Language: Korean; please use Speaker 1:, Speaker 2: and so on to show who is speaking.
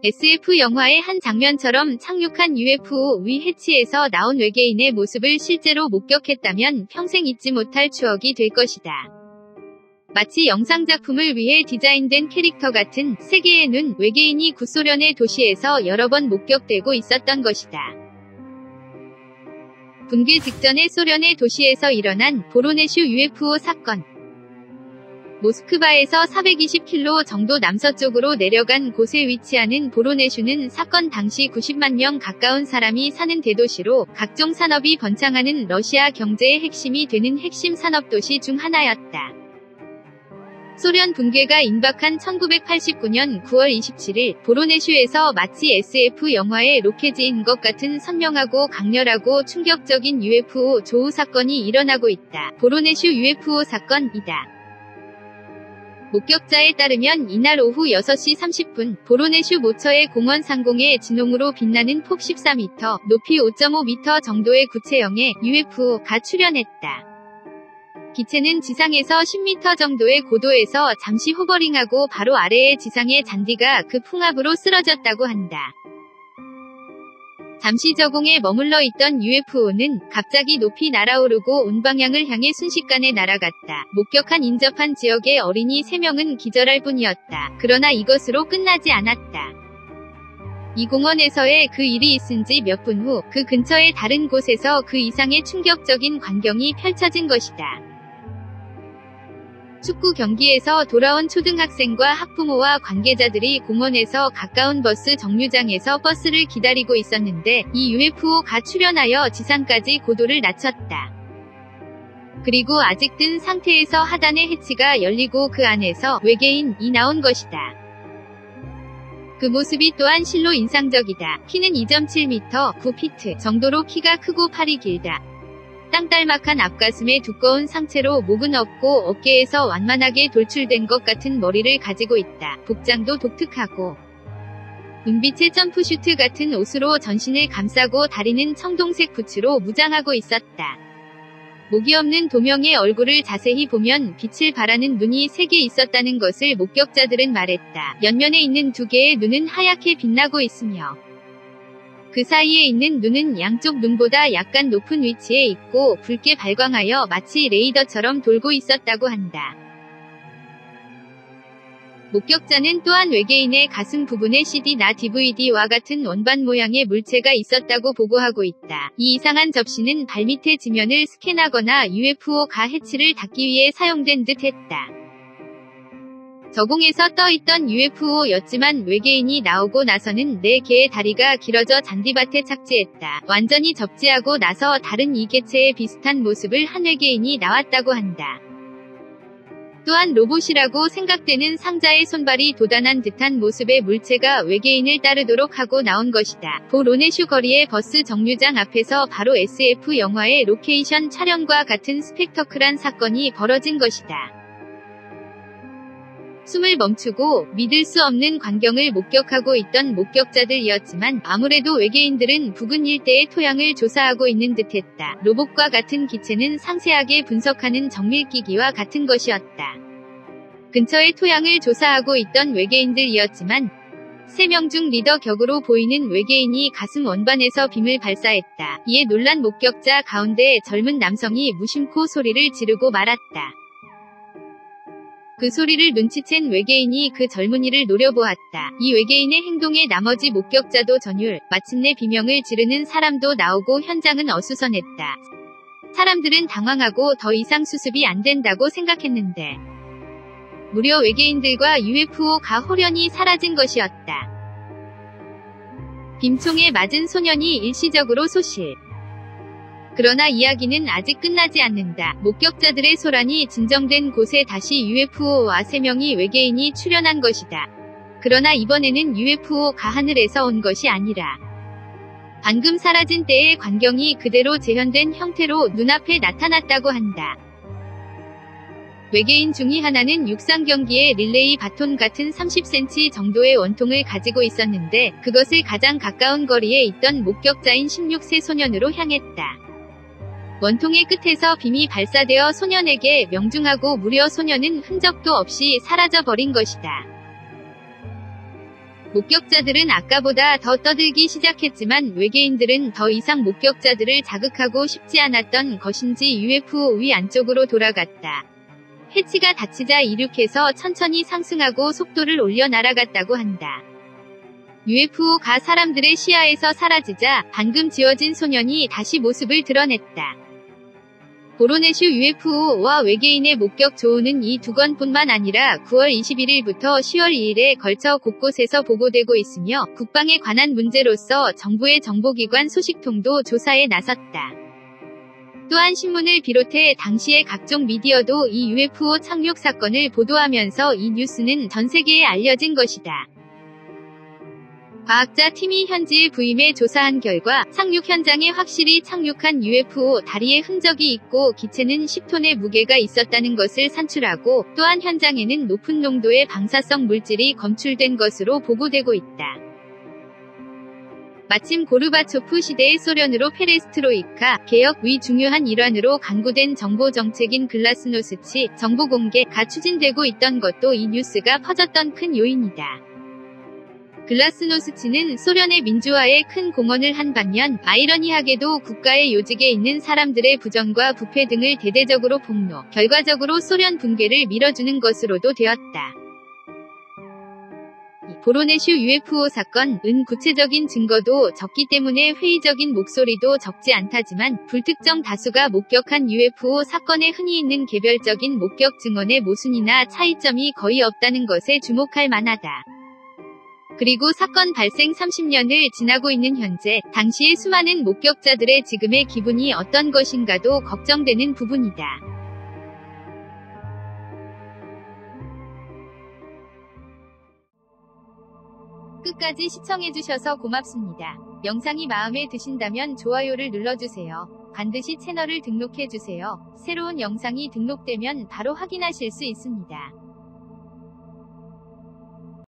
Speaker 1: SF 영화의 한 장면처럼 착륙한 UFO 위 해치에서 나온 외계인의 모습을 실제로 목격했다면 평생 잊지 못할 추억이 될 것이다. 마치 영상작품을 위해 디자인된 캐릭터 같은 세계의 눈 외계인이 구소련의 도시에서 여러 번 목격되고 있었던 것이다. 붕괴 직전의 소련의 도시에서 일어난 보로네슈 UFO 사건. 모스크바에서 420km 정도 남서쪽으로 내려간 곳에 위치하는 보로네슈는 사건 당시 90만 명 가까운 사람이 사는 대도시로 각종 산업이 번창하는 러시아 경제의 핵심이 되는 핵심 산업도시 중 하나였다. 소련 붕괴가 임박한 1989년 9월 27일 보로네슈에서 마치 SF 영화의 로켓인 것 같은 선명하고 강렬하고 충격적인 UFO 조우 사건이 일어나고 있다. 보로네슈 UFO 사건이다. 목격자에 따르면 이날 오후 6시 30분 보로네슈 모처의 공원 상공에 진홍으로 빛나는 폭 14m, 높이 5.5m 정도의 구체형의 UFO가 출현했다. 기체는 지상에서 10m 정도의 고도에서 잠시 호버링하고 바로 아래의 지상의 잔디가 그 풍압으로 쓰러졌다고 한다. 잠시 저공에 머물러 있던 UFO는 갑자기 높이 날아오르고 온 방향을 향해 순식간에 날아갔다. 목격한 인접한 지역의 어린이 3명은 기절할 뿐이었다. 그러나 이것으로 끝나지 않았다. 이 공원에서의 그 일이 있은 지 몇 분 후 그 근처의 다른 곳에서 그 이상의 충격적인 광경이 펼쳐진 것이다. 축구 경기에서 돌아온 초등학생과 학부모와 관계자들이 공원에서 가까운 버스 정류장에서 버스를 기다리고 있었는데 이 UFO가 출현하여 지상까지 고도를 낮췄다. 그리고 아직 뜬 상태에서 하단의 해치가 열리고 그 안에서 외계인이 나온 것이다. 그 모습이 또한 실로 인상적이다. 키는 2.7m, 9피트 정도로 키가 크고 팔이 길다. 땅딸막한 앞가슴에 두꺼운 상체로 목은 없고 어깨에서 완만하게 돌출된 것 같은 머리를 가지고 있다. 복장도 독특하고 은빛의 점프슈트 같은 옷으로 전신을 감싸고 다리는 청동색 부츠로 무장하고 있었다. 목이 없는 도명의 얼굴을 자세히 보면 빛을 발하는 눈이 3개 있었다는 것을 목격자들은 말했다. 옆면에 있는 2개의 눈은 하얗게 빛나고 있으며 그 사이에 있는 눈은 양쪽 눈보다 약간 높은 위치에 있고 붉게 발광하여 마치 레이더처럼 돌고 있었다고 한다. 목격자는 또한 외계인의 가슴 부분에 CD나 DVD와 같은 원반 모양의 물체가 있었다고 보고하고 있다. 이 이상한 접시는 발밑의 지면을 스캔하거나 UFO가 해치를 닫기 위해 사용된 듯 했다. 저공에서 떠있던 UFO였지만 외계인이 나오고 나서는 4개의 다리가 길어져 잔디밭에 착지했다. 완전히 접지하고 나서 다른 이 개체의 비슷한 모습을 한 외계인이 나왔다고 한다. 또한 로봇이라고 생각되는 상자의 손발이 도단한 듯한 모습의 물체가 외계인을 따르도록 하고 나온 것이다. 보로네슈 거리의 버스 정류장 앞에서 바로 SF 영화의 로케이션 촬영과 같은 스펙터클한 사건이 벌어진 것이다. 숨을 멈추고 믿을 수 없는 광경을 목격하고 있던 목격자들이었지만 아무래도 외계인들은 부근 일대의 토양을 조사하고 있는 듯했다. 로봇과 같은 기체는 상세하게 분석하는 정밀기기와 같은 것이었다. 근처의 토양을 조사하고 있던 외계인들이었지만 3명 중 리더 격으로 보이는 외계인이 가슴 원반에서 빔을 발사했다. 이에 놀란 목격자 가운데 젊은 남성이 무심코 소리를 지르고 말았다. 그 소리를 눈치챈 외계인이 그 젊은이를 노려보았다. 이 외계인의 행동에 나머지 목격자도 전율, 마침내 비명을 지르는 사람도 나오고 현장은 어수선했다. 사람들은 당황하고 더 이상 수습이 안 된다고 생각했는데 무려 외계인들과 UFO가 홀연히 사라진 것이었다. 빔총에 맞은 소년이 일시적으로 소실. 그러나 이야기는 아직 끝나지 않는다. 목격자들의 소란이 진정된 곳에 다시 UFO와 3명의 외계인이 출현한 것이다. 그러나 이번에는 UFO가 하늘에서 온 것이 아니라 방금 사라진 때의 광경이 그대로 재현된 형태로 눈앞에 나타났다고 한다. 외계인 중의 하나는 육상 경기의 릴레이 바톤 같은 30cm 정도의 원통을 가지고 있었는데 그것을 가장 가까운 거리에 있던 목격자인 16세 소년으로 향했다. 원통의 끝에서 빔이 발사되어 소년에게 명중하고 무려 소년은 흔적도 없이 사라져버린 것이다. 목격자들은 아까보다 더 떠들기 시작했지만 외계인들은 더 이상 목격자들을 자극하고 싶지 않았던 것인지 UFO 위 안쪽으로 돌아갔다. 해치가 닫히자 이륙해서 천천히 상승하고 속도를 올려 날아갔다고 한다. UFO가 사람들의 시야에서 사라지자 방금 지워진 소년이 다시 모습을 드러냈다. 보로네슈 UFO와 외계인의 목격 조우는 이 두 건뿐만 아니라 9월 21일부터 10월 2일에 걸쳐 곳곳에서 보고되고 있으며 국방에 관한 문제로서 정부의 정보기관 소식통도 조사에 나섰다. 또한 신문을 비롯해 당시의 각종 미디어도 이 UFO 착륙 사건을 보도하면서 이 뉴스는 전 세계에 알려진 것이다. 과학자 팀이 현지에 부임해 조사한 결과 착륙 현장에 확실히 착륙한 UFO 다리에 흔적이 있고 기체는 10톤의 무게가 있었다는 것을 산출하고 또한 현장에는 높은 농도의 방사성 물질이 검출된 것으로 보고되고 있다. 마침 고르바초프 시대의 소련으로 페레스트로이카 개혁 위 중요한 일환으로 강구된 정보 정책인 글라스노스치 정보 공개가 추진되고 있던 것도 이 뉴스가 퍼졌던 큰 요인이다. 글라스노스치는 소련의 민주화에 큰 공헌을 한 반면 아이러니하게도 국가의 요직에 있는 사람들의 부정과 부패 등을 대대적으로 폭로, 결과적으로 소련 붕괴를 밀어주는 것으로도 되었다. 보로네슈 UFO 사건은 구체적인 증거도 적기 때문에 회의적인 목소리도 적지 않다지만 불특정 다수가 목격한 UFO 사건에 흔히 있는 개별적인 목격 증언의 모순이나 차이점이 거의 없다는 것에 주목할 만하다. 그리고 사건 발생 30년을 지나고 있는 현재 당시의 수많은 목격자들의 지금의 기분이 어떤 것인가도 걱정되는 부분이다. 끝까지 시청해주셔서 고맙습니다. 영상이 마음에 드신다면 좋아요를 눌러주세요. 반드시 채널을 등록해주세요. 새로운 영상이 등록되면 바로 확인하실 수 있습니다.